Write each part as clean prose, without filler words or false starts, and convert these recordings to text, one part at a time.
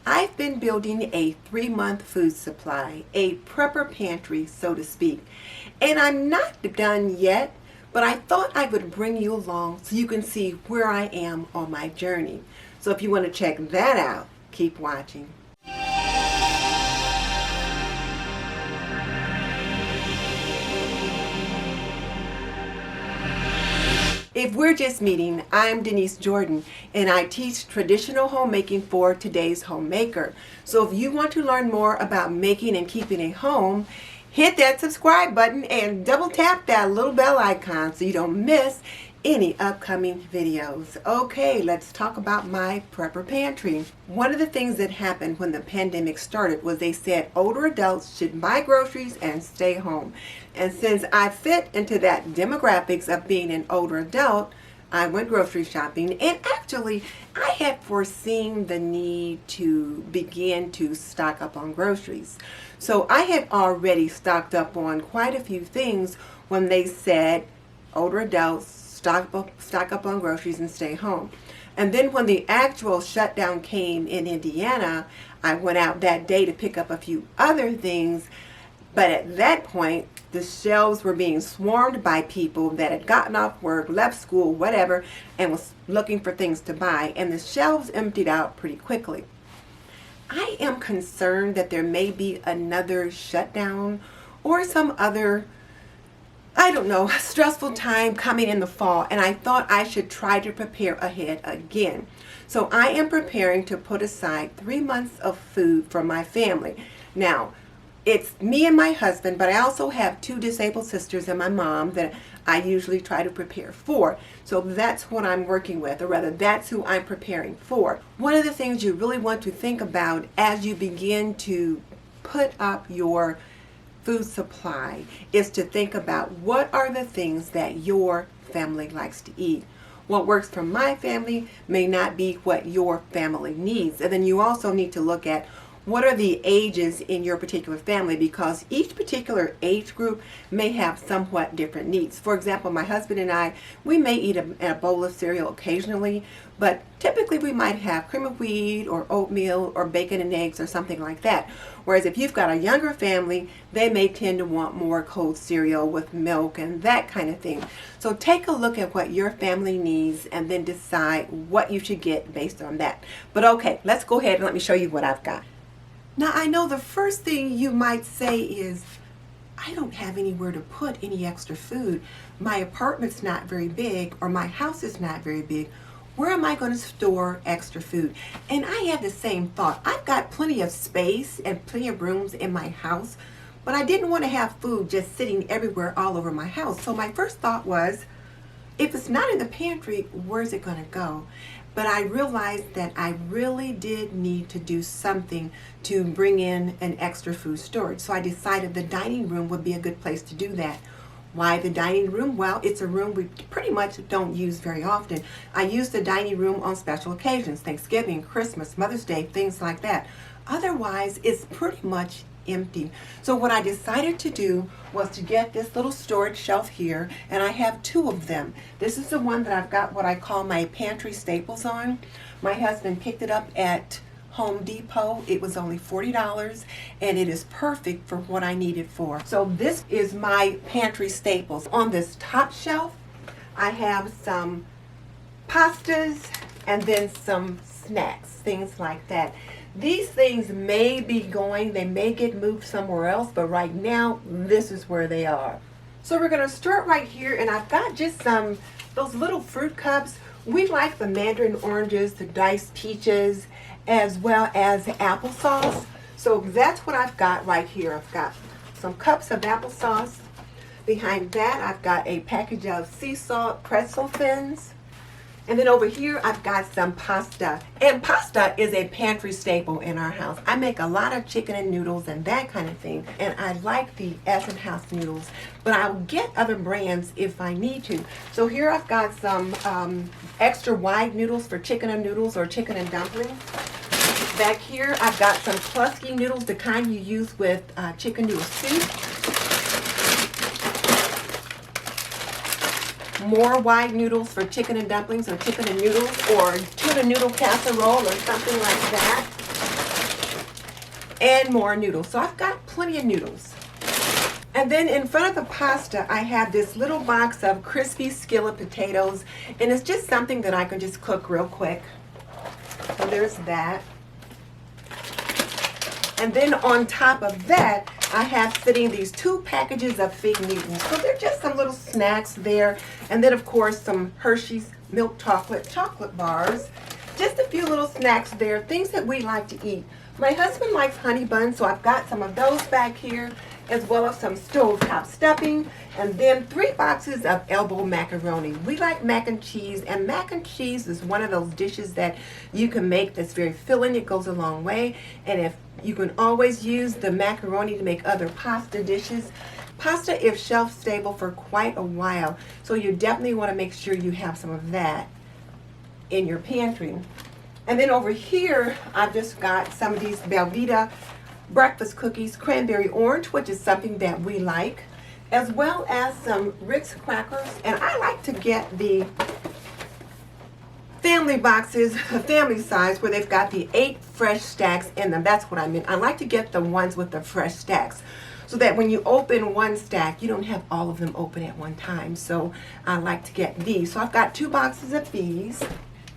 I've been building a 3-month food supply, a prepper pantry, so to speak. And I'm not done yet, but I thought I would bring you along so you can see where I am on my journey. So if you want to check that out, keep watching. If we're just meeting, I'm Denise Jordan, and I teach traditional homemaking for today's homemaker. So if you want to learn more about making and keeping a home, hit that subscribe button and double tap that little bell icon so you don't miss any upcoming videos. Okay, let's talk about My Prepper Pantry. One of the things that happened when the pandemic started was they said older adults should buy groceries and stay home. And since I fit into that demographics of being an older adult, I went grocery shopping, and actually I had foreseen the need to begin to stock up on groceries. So I had already stocked up on quite a few things when they said older adults stock up on groceries and stay home. And then when the actual shutdown came in Indiana, I went out that day to pick up a few other things. But at that point, the shelves were being swarmed by people that had gotten off work, left school, whatever, and was looking for things to buy. And the shelves emptied out pretty quickly. I am concerned that there may be another shutdown or some other, I don't know, stressful time coming in the fall, and I thought I should try to prepare ahead again. So I am preparing to put aside 3 months of food for my family. Now, it's me and my husband, but I also have 2 disabled sisters and my mom that I usually try to prepare for. So that's what I'm working with, or rather that's who I'm preparing for. One of the things you really want to think about as you begin to put up your food supply is to think about what are the things that your family likes to eat. What works for my family may not be what your family needs. And then you also need to look at what are the ages in your particular family, because each particular age group may have somewhat different needs. For example, my husband and I, we may eat a bowl of cereal occasionally, but typically we might have cream of wheat or oatmeal or bacon and eggs or something like that. Whereas if you've got a younger family, they may tend to want more cold cereal with milk and that kind of thing. So take a look at what your family needs and then decide what you should get based on that. But okay, let's go ahead and let me show you what I've got. Now, I know the first thing you might say is, I don't have anywhere to put any extra food. My apartment's not very big, or my house is not very big. Where am I going to store extra food? And I had the same thought. I've got plenty of space and plenty of rooms in my house, but I didn't want to have food just sitting everywhere all over my house. So my first thought was, if it's not in the pantry, where's it going to go? But I realized that I really did need to do something to bring in an extra food storage. So I decided the dining room would be a good place to do that. Why the dining room? Well, it's a room we pretty much don't use very often. I use the dining room on special occasions, Thanksgiving, Christmas, Mother's Day, things like that. Otherwise, it's pretty much empty. So what I decided to do was to get this little storage shelf here, and I have 2 of them. This is the one that I've got what I call my pantry staples on. My husband picked it up at Home Depot. It was only $40, and it is perfect for what I need it for. So this is my pantry staples. On this top shelf, I have some pastas and then some snacks, things like that. These things may be going, they may get moved somewhere else, but right now, this is where they are. So we're gonna start right here, and I've got just those little fruit cups. We like the mandarin oranges, the diced peaches, as well as applesauce. So that's what I've got right here. I've got some cups of applesauce. Behind that, I've got a package of sea salt pretzel thins. And then over here, I've got some pasta. And pasta is a pantry staple in our house. I make a lot of chicken and noodles and that kind of thing. And I like the Ashland House noodles, but I'll get other brands if I need to. So here I've got some extra wide noodles for chicken and noodles or chicken and dumplings. Back here, I've got some Plusky noodles, the kind you use with chicken noodle soup. more wide noodles for chicken and dumplings or chicken and noodles or tuna noodle casserole or something like that. and more noodles. So I've got plenty of noodles. And then in front of the pasta, I have this little box of crispy skillet potatoes, and it's just something that I can just cook real quick. So there's that. And then on top of that, I have sitting these 2 packages of fig Newtons. So they're just some little snacks there. And then of course some Hershey's milk chocolate bars. Just a few little snacks there, things that we like to eat. My husband likes honey buns, so I've got some of those back here, as well as some stovetop stuffing, and then 3 boxes of elbow macaroni. We like mac and cheese is one of those dishes that you can make that's very filling. It goes a long way, and if you can always use the macaroni to make other pasta dishes. Pasta is shelf stable for quite a while, so you definitely want to make sure you have some of that in your pantry. And then over here, I've just got some of these Belvita breakfast cookies, cranberry orange, which is something that we like, as well as some Ritz crackers. And I like to get the family boxes, family size, where they've got the 8 fresh stacks in them. That's what I mean. I like to get the ones with the fresh stacks, so that when you open one stack, you don't have all of them open at one time. So I like to get these. So I've got 2 boxes of these.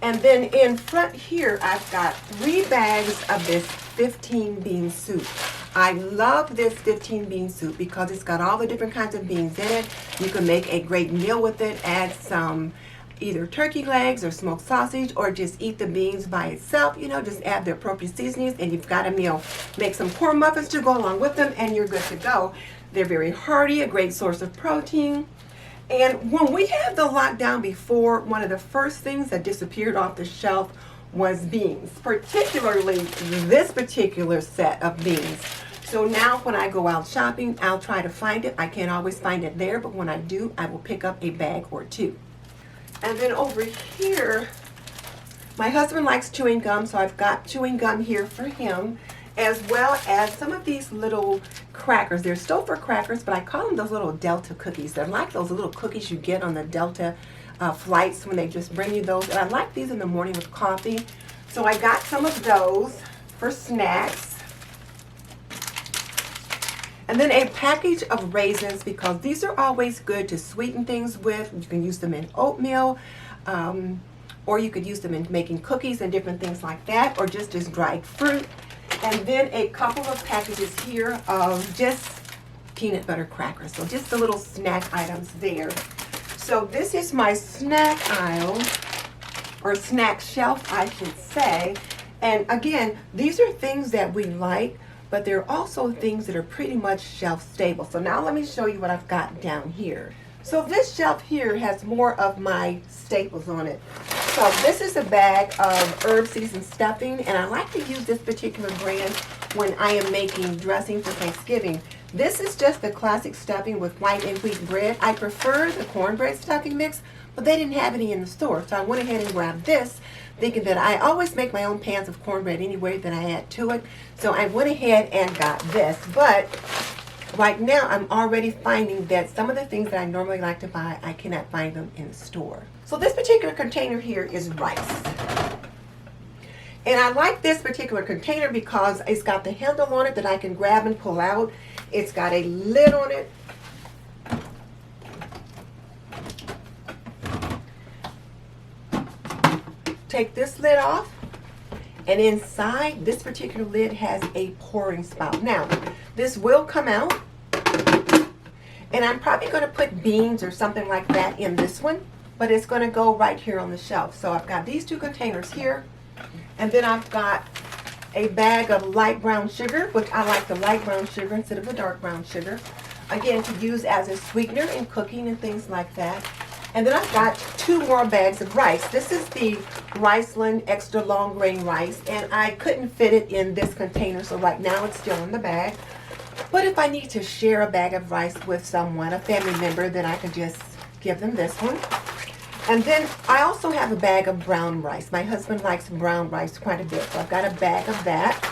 And then in front here, I've got 3 bags of this 15 bean soup. I love this 15 bean soup because it's got all the different kinds of beans in it. You can make a great meal with it. Add some either turkey legs or smoked sausage, or just eat the beans by itself. You know, just add the appropriate seasonings and you've got a meal. Make some corn muffins to go along with them and you're good to go. They're very hearty, a great source of protein. And when we had the lockdown before, one of the first things that disappeared off the shelf was beans, particularly this particular set of beans. So now when I go out shopping, I'll try to find it. I can't always find it there, but when I do, I will pick up a bag or 2. And then over here, my husband likes chewing gum, so I've got chewing gum here for him, as well as some of these little crackers. They're Stouffer crackers, but I call them those little Delta cookies. They're like those little cookies you get on the Delta flights when they just bring you those. And I like these in the morning with coffee. So I got some of those for snacks. And then a package of raisins, because these are always good to sweeten things with. You can use them in oatmeal, or you could use them in making cookies and different things like that, or just as dried fruit. And then a couple of packages here of just peanut butter crackers. So just the little snack items there. So this is my snack aisle, or snack shelf, I should say. And again, these are things that we like, but they're also things that are pretty much shelf stable. So now let me show you what I've got down here. So this shelf here has more of my staples on it. So this is a bag of herb seasoned stuffing, and I like to use this particular brand when I am making dressing for Thanksgiving. This is just the classic stuffing with white and wheat bread. I prefer the cornbread stuffing mix, but they didn't have any in the store. So I went ahead and grabbed this, thinking that I always make my own pans of cornbread anyway that I add to it. So I went ahead and got this. But right now I'm already finding that some of the things that I normally like to buy, I cannot find them in the store. So this particular container here is rice. And I like this particular container because it's got the handle on it that I can grab and pull out. It's got a lid on it. Take this lid off, and inside this particular lid has a pouring spout. Now, this will come out, and I'm probably going to put beans or something like that in this one, but it's going to go right here on the shelf. So I've got these 2 containers here, and then I've got a bag of light brown sugar, which I like the light brown sugar instead of the dark brown sugar, again, to use as a sweetener in cooking and things like that. And then I've got 2 more bags of rice. This is the Riceland extra long grain rice, and I couldn't fit it in this container, so right now it's still in the bag. But if I need to share a bag of rice with someone, a family member, then I can just give them this one. And then I also have a bag of brown rice. My husband likes brown rice quite a bit, so I've got a bag of that.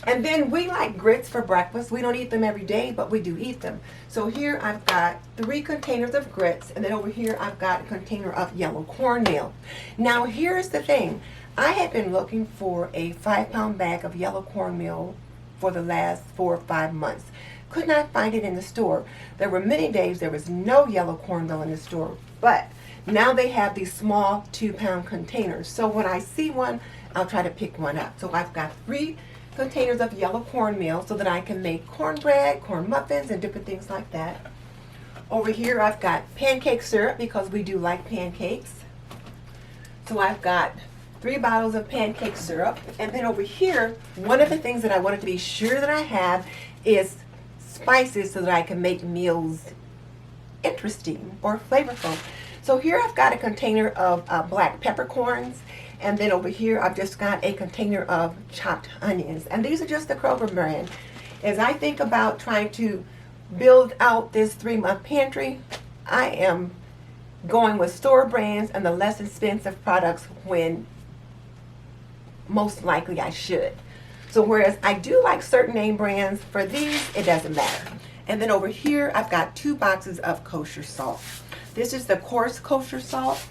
And then we like grits for breakfast. We don't eat them every day, but we do eat them. So here I've got 3 containers of grits, and then over here I've got a container of yellow cornmeal. Now here's the thing. I had been looking for a 5-pound bag of yellow cornmeal for the last 4 or 5 months. Could not find it in the store. There were many days there was no yellow cornmeal in the store, but now they have these small 2-pound containers. So when I see one, I'll try to pick one up. So I've got 3 containers of yellow cornmeal so that I can make cornbread, corn muffins, and different things like that. Over here I've got pancake syrup because we do like pancakes. So I've got 3 bottles of pancake syrup. And then over here, one of the things that I wanted to be sure that I have is spices so that I can make meals interesting or flavorful. So here I've got a container of black peppercorns, and then over here I've just got a container of chopped onions, and these are just the Kroger brand. As I think about trying to build out this 3-month pantry, I am going with store brands and the less expensive products when most likely I should. So whereas I do like certain name brands, for these it doesn't matter. And then over here I've got 2 boxes of kosher salt. This is the coarse kosher salt.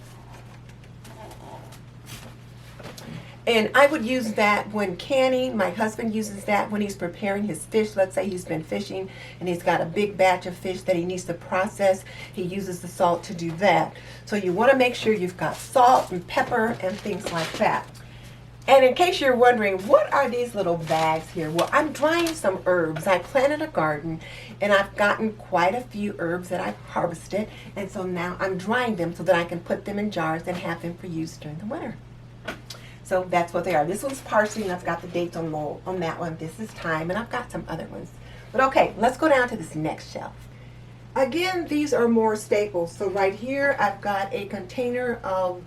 And I would use that when canning. My husband uses that when he's preparing his fish. Let's say he's been fishing and he's got a big batch of fish that he needs to process. He uses the salt to do that. So you want to make sure you've got salt and pepper and things like that. And in case you're wondering, what are these little bags here? Well, I'm drying some herbs. I planted a garden and I've gotten quite a few herbs that I've harvested. And so now I'm drying them so that I can put them in jars and have them for use during the winter. So that's what they are. This one's parsley, and I've got the dates on that one. This is thyme, and I've got some other ones. But okay, let's go down to this next shelf. Again, these are more staples. So right here, I've got a container of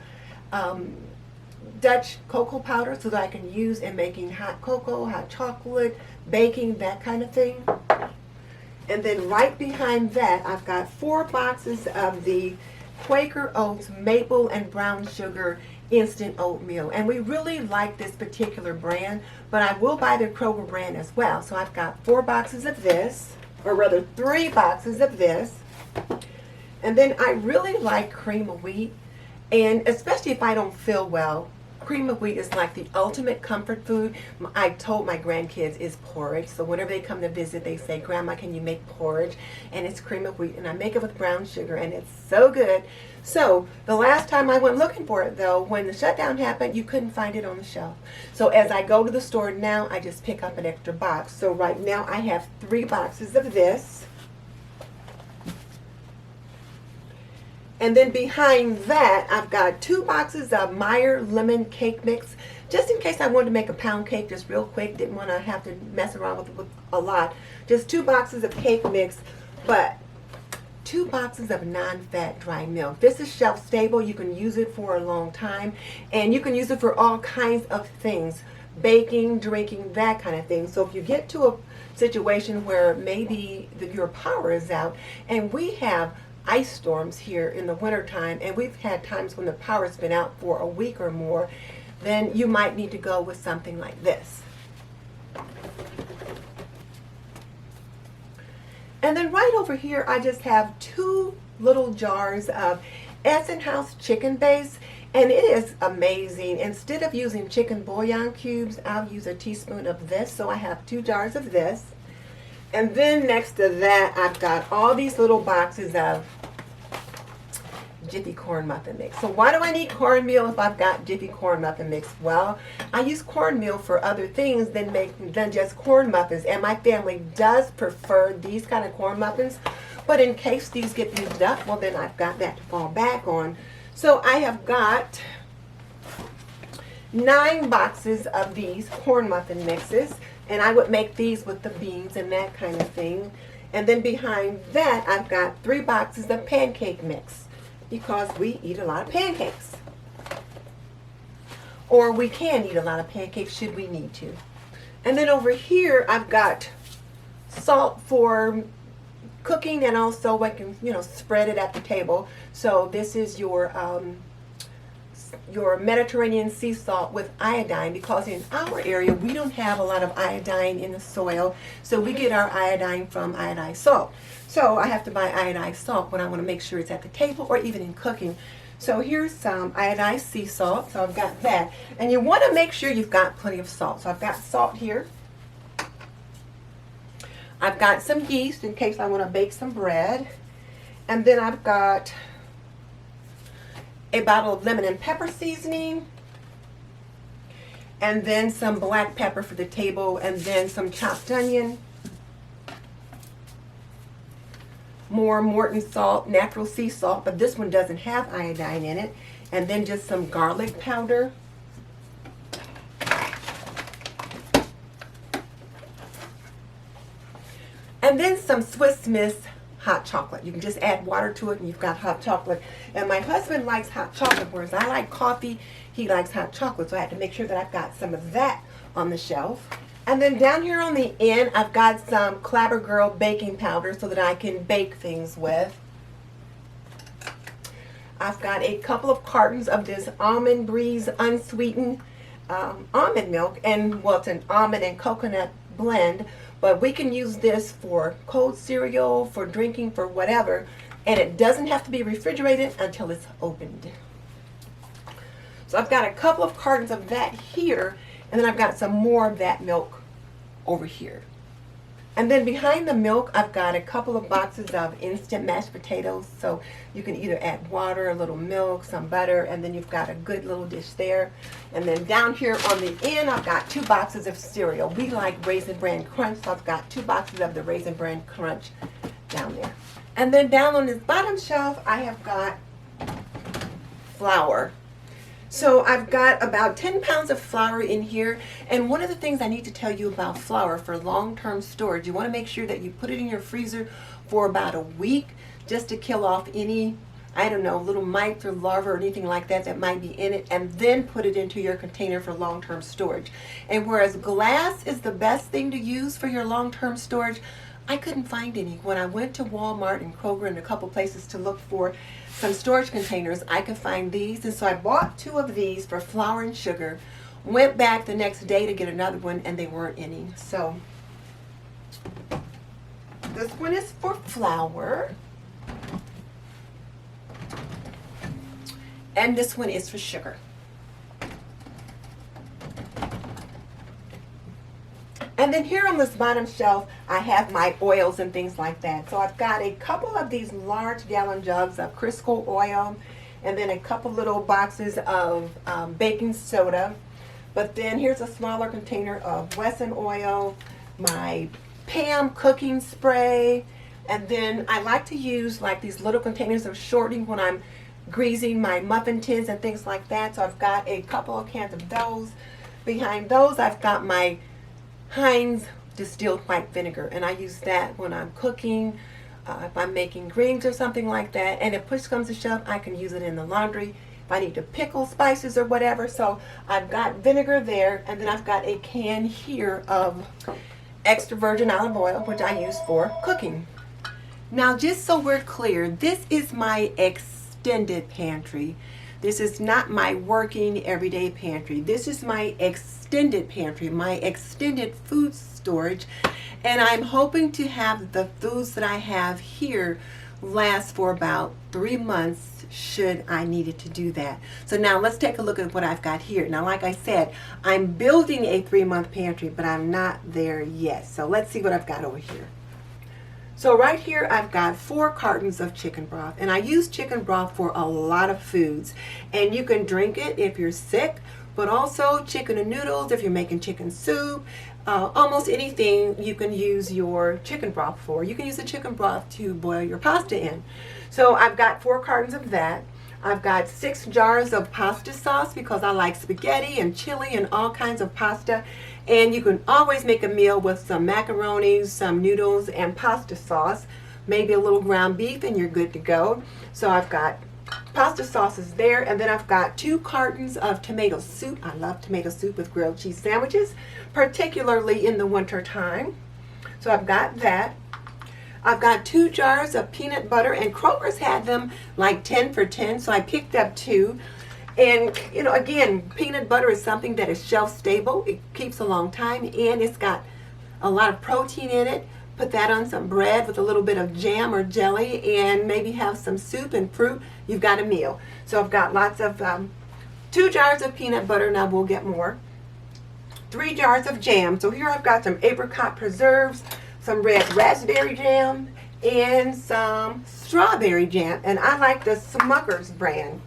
Dutch cocoa powder so that I can use in making hot cocoa, hot chocolate, baking, that kind of thing. And then right behind that, I've got 4 boxes of the Quaker Oats maple and brown sugar instant oatmeal, and we really like this particular brand, but I will buy the Kroger brand as well. So I've got 4 boxes of this, or rather 3 boxes of this. And then I really like cream of wheat, and especially if I don't feel well, cream of wheat is like the ultimate comfort food. I told my grandkids it's porridge, so whenever they come to visit they say, "Grandma, can you make porridge?" And it's cream of wheat, and I make it with brown sugar, and it's so good. So the last time I went looking for it though, when the shutdown happened, you couldn't find it on the shelf. So as I go to the store now, I just pick up an extra box. So right now I have 3 boxes of this. And then behind that, I've got 2 boxes of Meyer lemon cake mix, just in case I wanted to make a pound cake just real quick. Didn't want to have to mess around with a lot. Just 2 boxes of cake mix, but 2 boxes of non-fat dry milk. This is shelf stable. You can use it for a long time, and you can use it for all kinds of things, baking, drinking, that kind of thing. So if you get to a situation where maybe your power is out, and we have ice storms here in the wintertime, and we've had times when the power's been out for a week or more, then you might need to go with something like this. And then right over here, I just have 2 little jars of Essen House chicken base, and it is amazing. Instead of using chicken bouillon cubes, I'll use a teaspoon of this, so I have 2 jars of this. And then next to that, I've got all these little boxes of Jiffy corn muffin mix. So why do I need cornmeal if I've got Jiffy corn muffin mix? Well, I use cornmeal for other things than just corn muffins, and my family does prefer these kind of corn muffins. But in case these get used up, well, then I've got that to fall back on. So I have got 9 boxes of these corn muffin mixes, and I would make these with the beans and that kind of thing. And then behind that, I've got 3 boxes of pancake mix, because we eat a lot of pancakes. Or we can eat a lot of pancakes should we need to. And then over here, I've got salt for cooking, and also I can, spread it at the table. So this is your Mediterranean sea salt with iodine, because in our area we don't have a lot of iodine in the soil, so we get our iodine from iodized salt. So I have to buy iodized salt when I want to make sure it's at the table or even in cooking. So here's some iodized sea salt. So I've got that. And you want to make sure you've got plenty of salt. So I've got salt here. I've got some yeast in case I want to bake some bread. And then I've got a bottle of lemon and pepper seasoning. And then some black pepper for the table. And then some chopped onion. More Morton salt, natural sea salt, but this one doesn't have iodine in it. And then just some garlic powder. And then some Swiss Miss hot chocolate. You can just add water to it and you've got hot chocolate. And my husband likes hot chocolate, whereas I like coffee, he likes hot chocolate. So I have to make sure that I've got some of that on the shelf. And then down here on the end, I've got some Clabber Girl baking powder so that I can bake things with. I've got a couple of cartons of this Almond Breeze unsweetened almond milk. And well, it's an almond and coconut blend. But we can use this for cold cereal, for drinking, for whatever. And it doesn't have to be refrigerated until it's opened. So I've got a couple of cartons of that here. And then I've got some more of that milk over here. And then behind the milk, I've got a couple of boxes of instant mashed potatoes. So you can either add water, a little milk, some butter, and then you've got a good little dish there. And then down here on the end, I've got 2 boxes of cereal. We like Raisin Bran Crunch, so I've got 2 boxes of the Raisin Bran Crunch down there. And then down on this bottom shelf, I have got flour. So I've got about 10 pounds of flour in here, and one of the things I need to tell you about flour for long-term storage, you want to make sure that you put it in your freezer for about a week just to kill off any, I don't know, little mites or larvae or anything like that that might be in it, and then put it into your container for long-term storage. And whereas glass is the best thing to use for your long-term storage, I couldn't find any. When I went to Walmart and Kroger and a couple places to look for some storage containers, I could find these. And so I bought 2 of these for flour and sugar, went back the next day to get another one, and they weren't any. So this one is for flour, and this one is for sugar. And then here on this bottom shelf, I have my oils and things like that. So I've got a couple of these large gallon jugs of Crisco oil, and then a couple little boxes of baking soda. But then here's a smaller container of Wesson oil, my Pam cooking spray, and then I like to use like these little containers of shortening when I'm greasing my muffin tins and things like that. So I've got a couple of cans of those. Behind those, I've got my Heinz distilled white vinegar, and I use that when I'm cooking, if I'm making greens or something like that. And if push comes to shove, I can use it in the laundry if I need to pickle spices or whatever. So I've got vinegar there, and then I've got a can here of extra virgin olive oil, which I use for cooking. Now, just so we're clear, this is my extended pantry. This is not my working everyday pantry. This is my extended pantry, my extended food storage, and I'm hoping to have the foods that I have here last for about 3 months should I need it to do that. So now let's take a look at what I've got here. Now, like I said, I'm building a 3-month pantry, but I'm not there yet. So let's see what I've got over here. So right here I've got 4 cartons of chicken broth, and I use chicken broth for a lot of foods, and you can drink it if you're sick, but also chicken and noodles if you're making chicken soup. Almost anything you can use your chicken broth for. You can use the chicken broth to boil your pasta in. So I've got 4 cartons of that. I've got 6 jars of pasta sauce because I like spaghetti and chili and all kinds of pasta. And you can always make a meal with some macaroni, some noodles, and pasta sauce. Maybe a little ground beef and you're good to go. So I've got pasta sauces there, and then I've got 2 cartons of tomato soup. I love tomato soup with grilled cheese sandwiches, particularly in the winter time. So I've got that. I've got 2 jars of peanut butter, and Kroger's had them like 10 for 10, so I picked up 2. And, you know, again, peanut butter is something that is shelf stable. It keeps a long time, and it's got a lot of protein in it, put that on some bread with a little bit of jam or jelly, and maybe have some soup and fruit. You've got a meal. So I've got lots of 2 jars of peanut butter. Now we'll get more. 3 jars of jam. So here I've got some apricot preserves, some red raspberry jam, and some strawberry jam. And I like the Smucker's brand.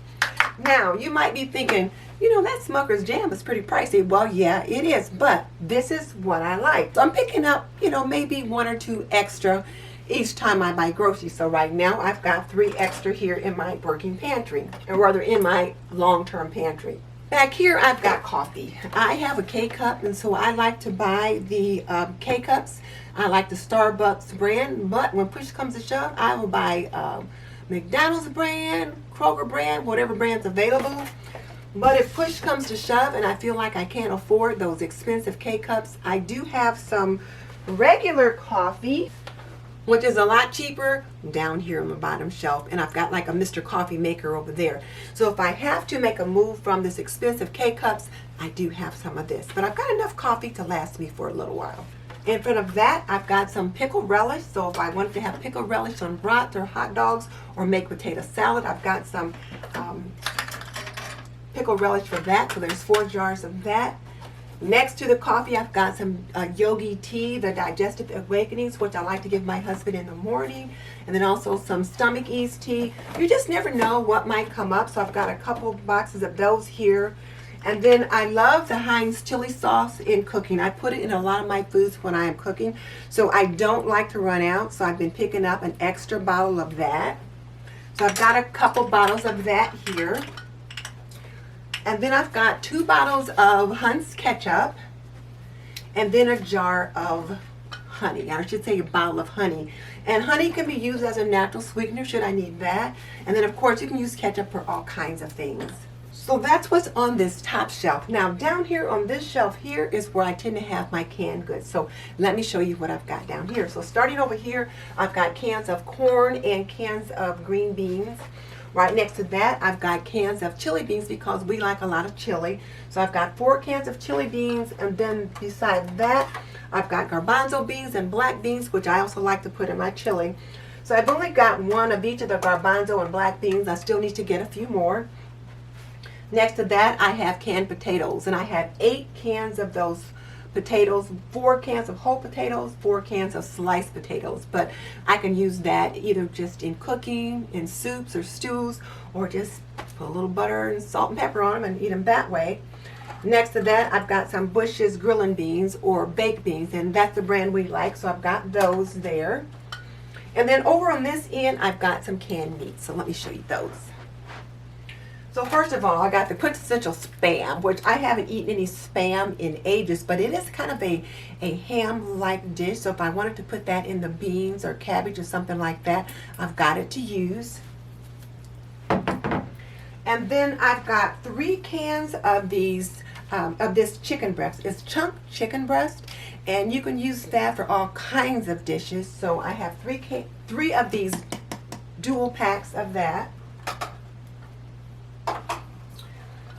Now you might be thinking, you know, that Smucker's jam is pretty pricey. Well, yeah, it is, but this is what I like. So I'm picking up, you know, maybe 1 or 2 extra each time I buy groceries. So right now I've got 3 extra here in my working pantry, or rather in my long-term pantry. Back here I've got coffee. I have a K-Cup, and so I like to buy the K-Cups. I like the Starbucks brand, but when push comes to shove, I will buy McDonald's brand, Kroger brand, whatever brand's available. But if push comes to shove and I feel like I can't afford those expensive K-Cups, I do have some regular coffee, which is a lot cheaper, down here on the bottom shelf. And I've got like a Mr. Coffee maker over there. So if I have to make a move from this expensive K-Cups, I do have some of this. But I've got enough coffee to last me for a little while. In front of that, I've got some pickle relish. So if I wanted to have pickle relish on brats or hot dogs or make potato salad, I've got some pickle relish for that. So there's 4 jars of that. Next to the coffee, I've got some yogi tea, the Digestive Awakenings, which I like to give my husband in the morning. And then also some stomach ease tea. You just never know what might come up. So I've got a couple boxes of those here. And then I love the Heinz chili sauce in cooking. I put it in a lot of my foods when I am cooking. So I don't like to run out. So I've been picking up an extra bottle of that. So I've got a couple bottles of that here. And then I've got 2 bottles of Hunt's ketchup, and then a jar of honey. I should say a bottle of honey. And honey can be used as a natural sweetener should I need that. And then of course you can use ketchup for all kinds of things. So that's what's on this top shelf. Now down here on this shelf here is where I tend to have my canned goods. So let me show you what I've got down here. So starting over here, I've got cans of corn and cans of green beans. Right next to that, I've got cans of chili beans because we like a lot of chili. So I've got 4 cans of chili beans, and then beside that, I've got garbanzo beans and black beans, which I also like to put in my chili. So I've only got 1 of each of the garbanzo and black beans. I still need to get a few more. Next to that, I have canned potatoes, and I have 8 cans of those potatoes, 4 cans of whole potatoes, 4 cans of sliced potatoes. But I can use that either just in cooking, in soups or stews, or just put a little butter and salt and pepper on them and eat them that way. Next to that, I've got some Bush's grilling beans or baked beans, and that's the brand we like, so I've got those there. And then over on this end, I've got some canned meats, so let me show you those. So first of all, I got the quintessential Spam, which I haven't eaten any Spam in ages, but it is kind of a ham-like dish. So if I wanted to put that in the beans or cabbage or something like that, I've got it to use. And then I've got 3 cans of these of this chicken breast. It's chunk chicken breast, and you can use that for all kinds of dishes. So I have 3 of these dual packs of that.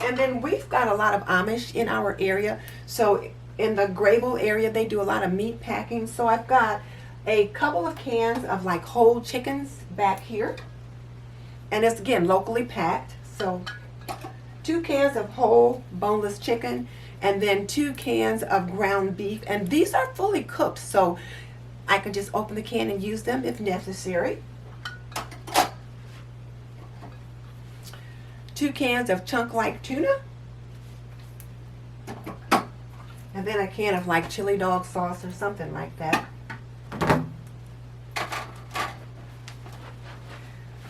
And then we've got a lot of Amish in our area. So in the Grable area, they do a lot of meat packing. So I've got a couple of cans of like whole chickens back here. And it's again locally packed. So 2 cans of whole boneless chicken, and then 2 cans of ground beef. And these are fully cooked, so I can just open the can and use them if necessary. 2 cans of chunk-like tuna, and then a can of like chili dog sauce or something like that.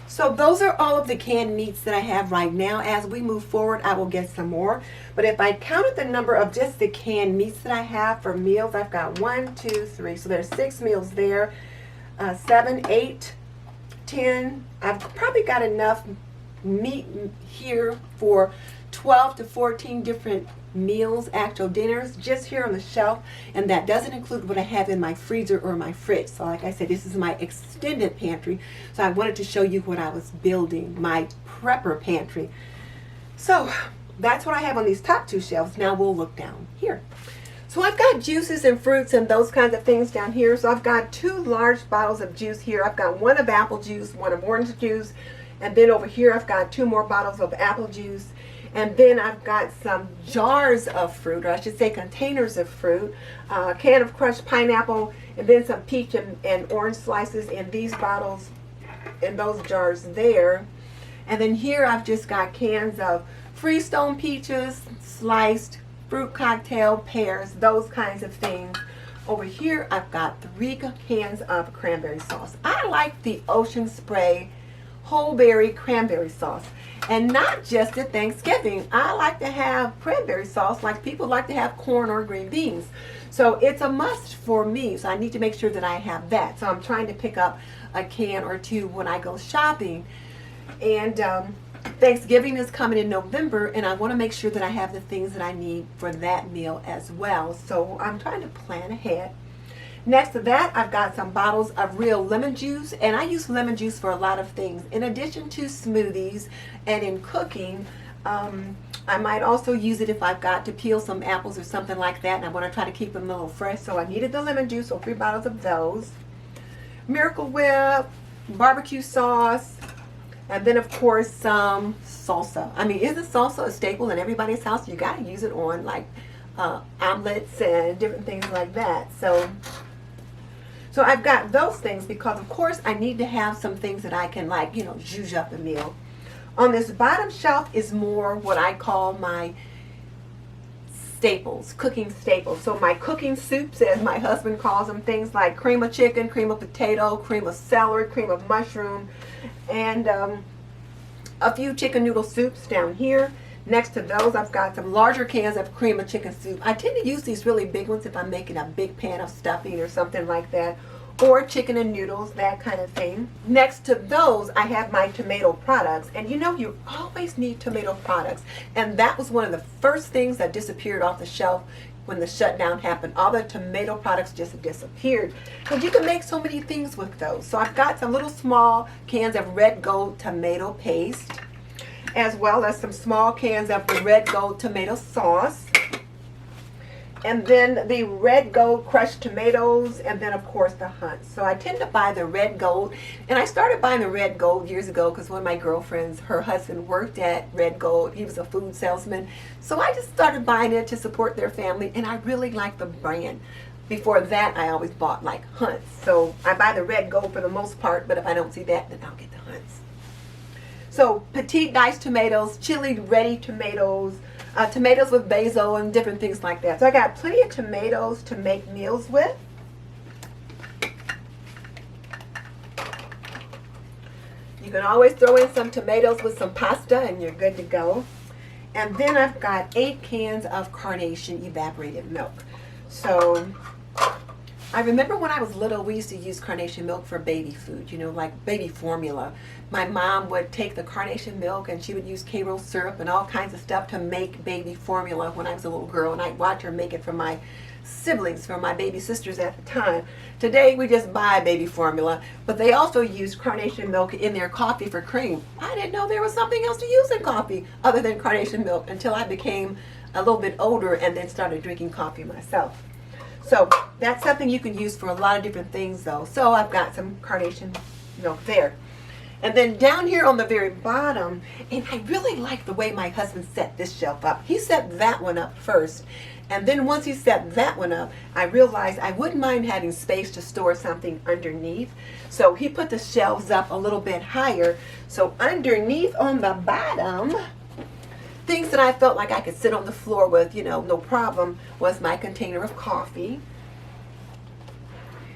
So those are all of the canned meats that I have right now. As we move forward, I will get some more. But if I counted the number of just the canned meats that I have for meals, I've got 1, 2, 3. So there's 6 meals there. 7, 8, 10. I've probably got enough meat here for 12 to 14 different meals, actual dinners, just here on the shelf, and that doesn't include what I have in my freezer or my fridge. So like I said, this is my extended pantry, so I wanted to show you what I was building, my prepper pantry. So that's what I have on these top 2 shelves. Now we'll look down here. So I've got juices and fruits and those kinds of things down here. So I've got 2 large bottles of juice here. I've got 1 of apple juice, 1 of orange juice, and then over here I've got 2 more bottles of apple juice. And then I've got some jars of fruit, or I should say containers of fruit, a can of crushed pineapple, and then some peach and orange slices in these bottles, in those jars there. And then here I've just got cans of Freestone peaches, sliced, fruit cocktail, pears, those kinds of things. Over here I've got 3 cans of cranberry sauce. I like the Ocean Spray whole berry cranberry sauce. And not just at Thanksgiving. I like to have cranberry sauce like people like to have corn or green beans. So it's a must for me. So I need to make sure that I have that. So I'm trying to pick up a can or 2 when I go shopping. And Thanksgiving is coming in November, and I want to make sure that I have the things that I need for that meal as well. So I'm trying to plan ahead. Next to that, I've got some bottles of real lemon juice, and I use lemon juice for a lot of things. In addition to smoothies and in cooking, I might also use it if I've got to peel some apples or something like that, and I want to try to keep them a little fresh. So I needed the lemon juice, so 3 bottles of those. Miracle Whip, barbecue sauce, and then of course some salsa. I mean, isn't salsa a staple in everybody's house? You got to use it on like omelets and different things like that. So I've got those things because, of course, I need to have some things that I can, like, you know, zhuzh up the meal. On this bottom shelf is more what I call my staples, cooking staples. So my cooking soups, as my husband calls them, things like cream of chicken, cream of potato, cream of celery, cream of mushroom, and a few chicken noodle soups down here. Next to those, I've got some larger cans of cream of chicken soup. I tend to use these really big ones if I'm making a big pan of stuffing or something like that, or chicken and noodles, that kind of thing. Next to those, I have my tomato products. And you know, you always need tomato products. And that was one of the first things that disappeared off the shelf when the shutdown happened. All the tomato products just disappeared. Because you can make so many things with those. So I've got some little small cans of red gold tomato paste, as well as some small cans of the red gold tomato sauce, and then the red gold crushed tomatoes, and then of course the Hunt's. So I tend to buy the red gold, and I started buying the red gold years ago because one of my girlfriends, her husband worked at Red Gold. He was a food salesman. So I just started buying it to support their family, and I really like the brand. Before that, I always bought like Hunt's. So I buy the red gold for the most part, but if I don't see that, then I'll get the Hunt's. So petite diced tomatoes, chili ready tomatoes, tomatoes with basil and different things like that. So I got plenty of tomatoes to make meals with. You can always throw in some tomatoes with some pasta and you're good to go. And then I've got 8 cans of carnation evaporated milk. So I remember when I was little, we used to use carnation milk for baby food, you know, like baby formula. My mom would take the carnation milk and she would use Karo syrup and all kinds of stuff to make baby formula when I was a little girl, and I'd watch her make it for my siblings, for my baby sisters at the time. Today we just buy baby formula, but they also use carnation milk in their coffee for cream. I didn't know there was something else to use in coffee other than carnation milk until I became a little bit older and then started drinking coffee myself. So that's something you can use for a lot of different things though. So I've got some carnation milk there. And then down here on the very bottom, and I really like the way my husband set this shelf up. He set that one up first. And then once he set that one up, I realized I wouldn't mind having space to store something underneath. So he put the shelves up a little bit higher. So underneath on the bottom, things that I felt like I could sit on the floor with, you know, no problem, was my container of coffee.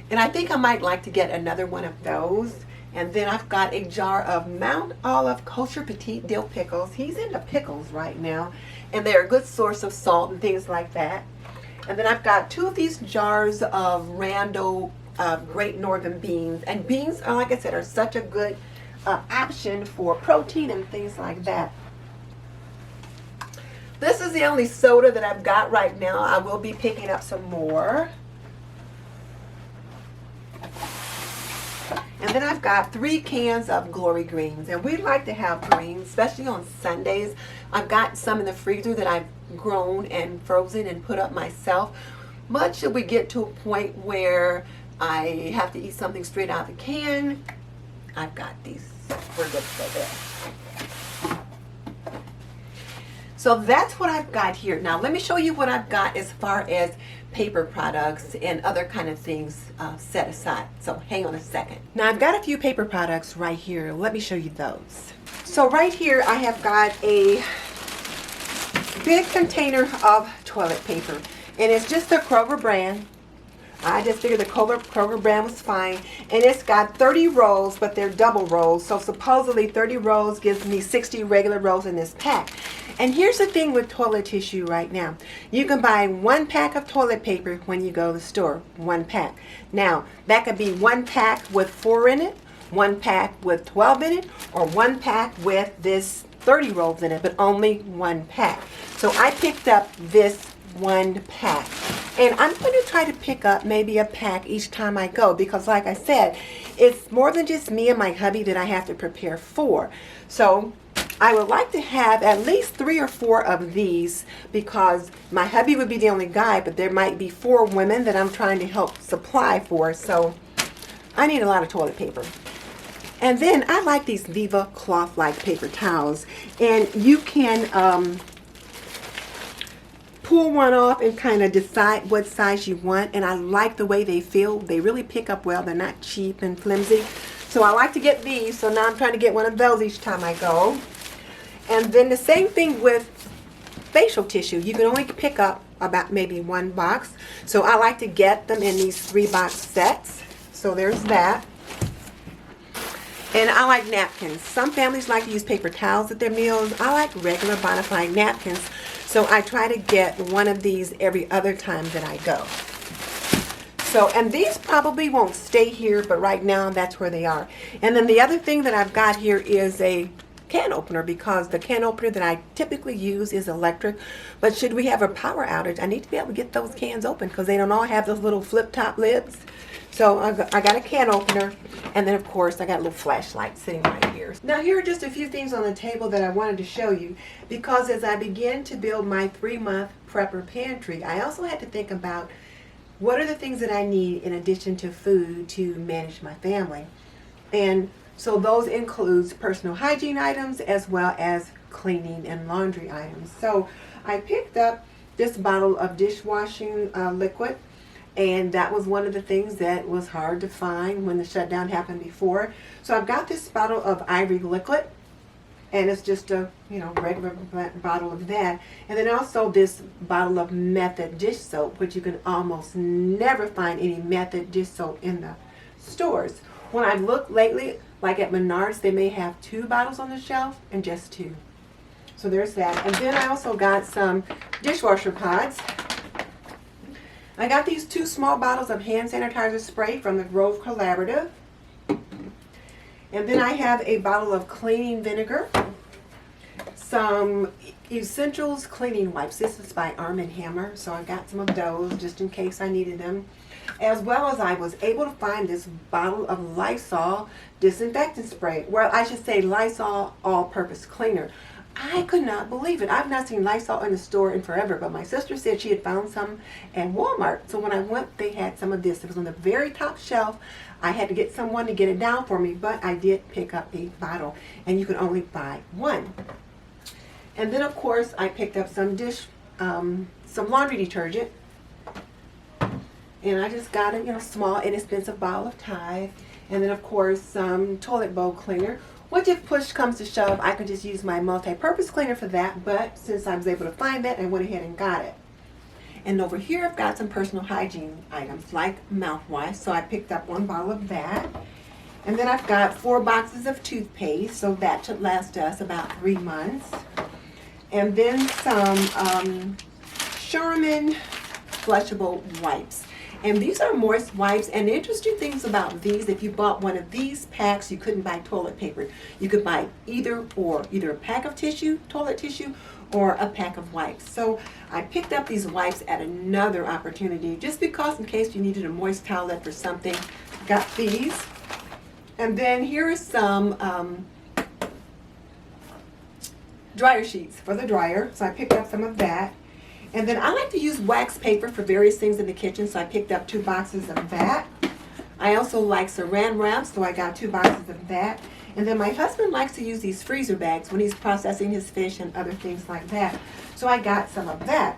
And I think I might like to get another one of those. And then I've got a jar of Mount Olive kosher petite dill pickles. He's into pickles right now, and they're a good source of salt and things like that. And then I've got 2 of these jars of Rando Great Northern beans. And beans, like I said, are such a good option for protein and things like that. This is the only soda that I've got right now. I will be picking up some more. And then I've got 3 cans of Glory Greens. And we like to have greens, especially on Sundays. I've got some in the freezer that I've grown and frozen and put up myself. But should we get to a point where I have to eat something straight out of the can, I've got these. We're good to go there. So that's what I've got here. Now let me show you what I've got as far as paper products and other kind of things set aside. So hang on a second. Now I've got a few paper products right here. Let me show you those. So right here I have got a big container of toilet paper, and it's just the Kroger brand. I just figured the Kroger brand was fine, and it's got 30 rolls, but they're double rolls, so supposedly 30 rolls gives me 60 regular rolls in this pack. And here's the thing with toilet tissue right now. You can buy 1 pack of toilet paper when you go to the store, 1 pack. Now, that could be 1 pack with 4 in it, 1 pack with 12 in it, or 1 pack with this 30 rolls in it, but only 1 pack. So I picked up this 1 pack. And I'm going to try to pick up maybe a pack each time I go, because like I said, it's more than just me and my hubby that I have to prepare for. So I would like to have at least 3 or 4 of these, because my hubby would be the only guy, but there might be 4 women that I'm trying to help supply for. So I need a lot of toilet paper. And then I like these Viva cloth-like paper towels. And you can pull one off and kind of decide what size you want, and I like the way they feel. They really pick up well. They're not cheap and flimsy, so I like to get these. So now I'm trying to get one of those each time I go. And then the same thing with facial tissue. You can only pick up about maybe 1 box, so I like to get them in these 3-box sets. So there's that. And I like napkins. Some families like to use paper towels at their meals. I like regular bona fide napkins. So I try to get one of these every other time that I go. So, and these probably won't stay here, but right now that's where they are. And then the other thing that I've got here is a can opener, because the can opener that I typically use is electric. But should we have a power outage, I need to be able to get those cans open, because they don't all have those little flip top lids. So I got a can opener, and then of course I got a little flashlight sitting right here. Now here are just a few things on the table that I wanted to show you, because as I began to build my 3-month prepper pantry, I also had to think about what are the things that I need in addition to food to manage my family. And so those includes personal hygiene items as well as cleaning and laundry items. So I picked up this bottle of dishwashing liquid. And that was one of the things that was hard to find when the shutdown happened before. So I've got this bottle of Ivory liquid, and it's just a regular bottle of that. And then also this bottle of Method dish soap, which you can almost never find any Method dish soap in the stores. When I've looked lately, like at Menards, they may have 2 bottles on the shelf and just 2. So there's that. And then I also got some dishwasher pods. I got these 2 small bottles of hand sanitizer spray from the Grove Collaborative. And then I have a bottle of cleaning vinegar, some Essentials cleaning wipes. This is by Arm & Hammer, so I got some of those just in case I needed them. As well as I was able to find this bottle of Lysol disinfectant spray. Well, I should say Lysol all-purpose cleaner. I could not believe it. I've not seen Lysol in the store in forever, but my sister said she had found some at Walmart. So when I went, they had some of this. It was on the very top shelf. I had to get someone to get it down for me, but I did pick up a bottle, and you can only buy 1. And then, of course, I picked up some laundry detergent. And I just got a small, inexpensive bottle of Tide. And then, of course, some toilet bowl cleaner. Which, if push comes to shove, I could just use my multi-purpose cleaner for that, but since I was able to find that, I went ahead and got it. And over here I've got some personal hygiene items like mouthwash, so I picked up 1 bottle of that. And then I've got 4 boxes of toothpaste, so that should last us about 3 months. And then some Charmin flushable wipes. And these are moist wipes, and the interesting things about these, if you bought one of these packs, you couldn't buy toilet paper. You could buy either a pack of tissue, toilet tissue, or a pack of wipes. So I picked up these wipes at another opportunity, just because in case you needed a moist towelette for something. Got these. And then here are some dryer sheets for the dryer. So I picked up some of that. And then I like to use wax paper for various things in the kitchen, so I picked up 2 boxes of that. I also like saran wrap, so I got 2 boxes of that. And then my husband likes to use these freezer bags when he's processing his fish and other things like that. So I got some of that.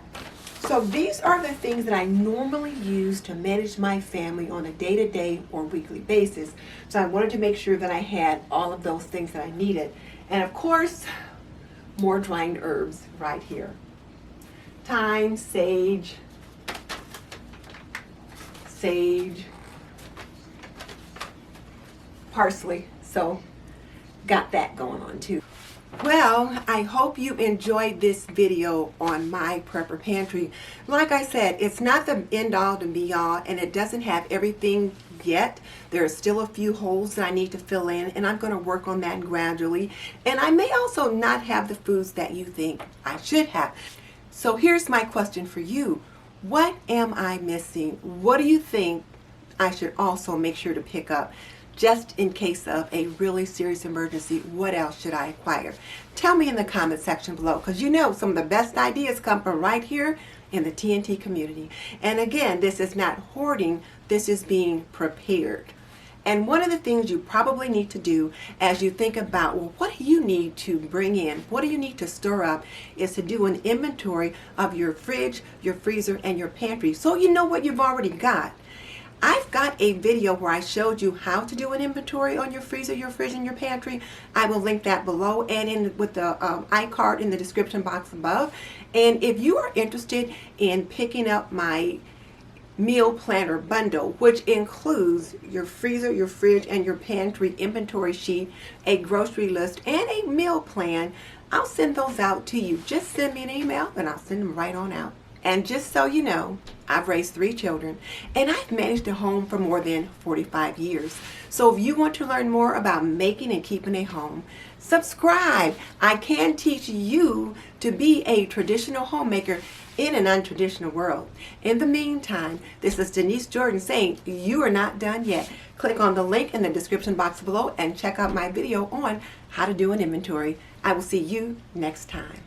So these are the things that I normally use to manage my family on a day-to-day or weekly basis. So I wanted to make sure that I had all of those things that I needed. And of course, more drying herbs right here. Thyme, sage, parsley. So got that going on too. Well, I hope you enjoyed this video on My Prepper Pantry. Like I said, it's not the end all to be all, and it doesn't have everything yet. There are still a few holes that I need to fill in, and I'm going to work on that gradually. And I may also not have the foods that you think I should have. So here's my question for you. What am I missing? What do you think I should also make sure to pick up? Just in case of a really serious emergency, what else should I acquire? Tell me in the comment section below, because you know some of the best ideas come from right here in the TNT community. And again, this is not hoarding, this is being prepared. And one of the things you probably need to do as you think about, well, what do you need to bring in? What do you need to stir up? Is to do an inventory of your fridge, your freezer, and your pantry, so you know what you've already got. I've got a video where I showed you how to do an inventory on your freezer, your fridge, and your pantry. I will link that below and with the iCard in the description box above. And if you are interested in picking up my meal planner bundle, which includes your freezer, your fridge, and your pantry inventory sheet, a grocery list, and a meal plan, I'll send those out to you. Just send me an email and I'll send them right on out. And just so you know, I've raised 3 children and I've managed a home for more than 45 years. So if you want to learn more about making and keeping a home, subscribe. I can teach you to be a traditional homemaker in an untraditional world. In the meantime, this is Denise Jordan saying you are not done yet. Click on the link in the description box below and check out my video on how to do an inventory. I will see you next time.